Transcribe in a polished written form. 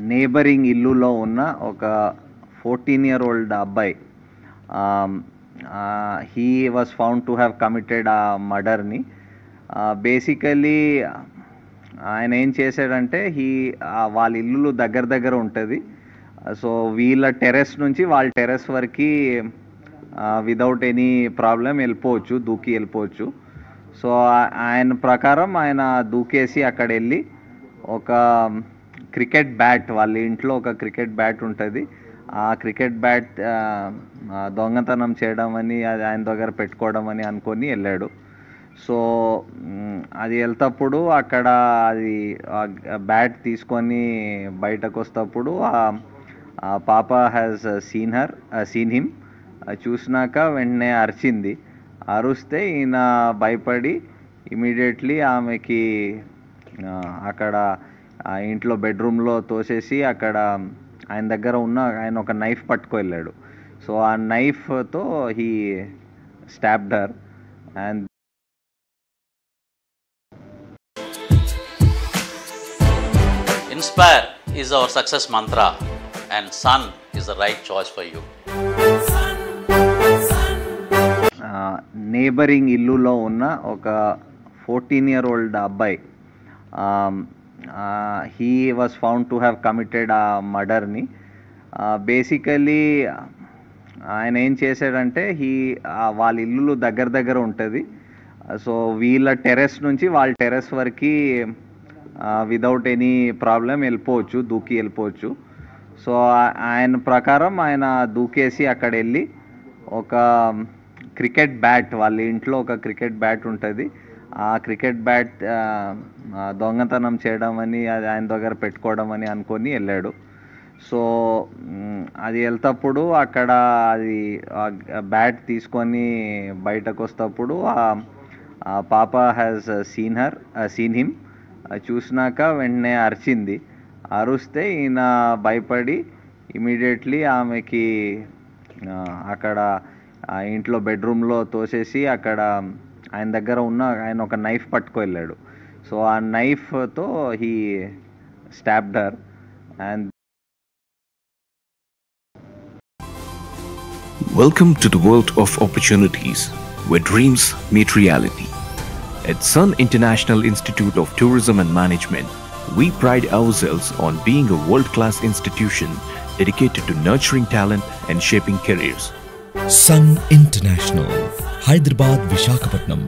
Neighbouring ఇల్లులో ఉన్న ఒక 14-year-old అబ్బాయి he was found to have committed ఆ మర్డర్ని. బేసికలీ ఆయన ఏం చేశాడంటే వాళ్ళ ఇల్లు దగ్గర దగ్గర ఉంటుంది. సో వీళ్ళ టెర్రస్ నుంచి వాళ్ళ టెర్రస్ వరకు విదౌట్ ఎనీ ప్రాబ్లం వెళ్ళిపోవచ్చు, దూకి వెళ్ళిపోవచ్చు. సో ఆయన ప్రకారం ఆయన దూకేసి అక్కడ వెళ్ళి ఒక క్రికెట్ బ్యాట్, వాళ్ళ ఇంట్లో ఒక క్రికెట్ బ్యాట్ ఉంటుంది, ఆ క్రికెట్ బ్యాట్ దొంగతనం చేయడం అని, అది ఆయన దగ్గర పెట్టుకోవడం అని అనుకొని వెళ్ళాడు. సో అది వెళ్తప్పుడు అక్కడ అది బ్యాట్ తీసుకొని బయటకు వస్తప్పుడు ఆ పాప హ్యాస్ సీన్ హిమ్. చూసినాక వెంటనే అరిచింది. అరుస్తే ఈయన భయపడి ఇమీడియట్లీ ఆమెకి అక్కడ ఇంట్లో బెడ్రూమ్లో తోసేసి అక్కడ ఆయన ఒక నైఫ్ పట్టుకు వెళ్ళాడు. సో ఆ నైఫ్తో he stabbed her. And Inspire is our success mantra, and Sun is the right choice for you. Neighbouring ఇల్లులో ఉన్న ఒక 14-year-old అబ్బాయి he was found to have committed ఆ మర్డర్ని. బేసికలీ ఆయన ఏం చేశాడంటే వాళ్ళ ఇల్లు దగ్గర దగ్గర ఉంటుంది. సో వీళ్ళ టెర్రస్ నుంచి వాళ్ళ టెర్రస్ వరకు విదౌట్ ఎనీ ప్రాబ్లం వెళ్ళిపోవచ్చు, దూకి వెళ్ళిపోవచ్చు. సో ఆయన ప్రకారం ఆయన దూకేసి అక్కడ వెళ్ళి ఒక క్రికెట్ బ్యాట్, వాళ్ళ ఇంట్లో ఒక క్రికెట్ బ్యాట్ ఉంటుంది, ఆ క్రికెట్ బ్యాట్ దొంగతనం చేయడం అని, అది ఆయన దగ్గర పెట్టుకోవడం అని అనుకొని వెళ్ళాడు. సో అది వెళ్తప్పుడు అక్కడ అది బ్యాట్ తీసుకొని బయటకు వస్తప్పుడు ఆ పాప హ్యాస్ సీన్ హిమ్. చూసినాక వెంటనే అరిచింది. అరుస్తే ఈయన భయపడి ఇమీడియట్లీ ఆమెకి అక్కడ ఇంట్లో బెడ్రూమ్లో తోసేసి అక్కడ ఆయన ఒక నైఫ్ పట్టుకు వెళ్ళాడు. సో ఆ నైఫ్తో he stabbed her. And Welcome to the world of opportunities, where dreams meet reality. At Sun International Institute of Tourism and Management, we pride ourselves on being a world-class institution dedicated to nurturing talent and shaping careers. Sun International, Hyderabad, Visakhapatnam.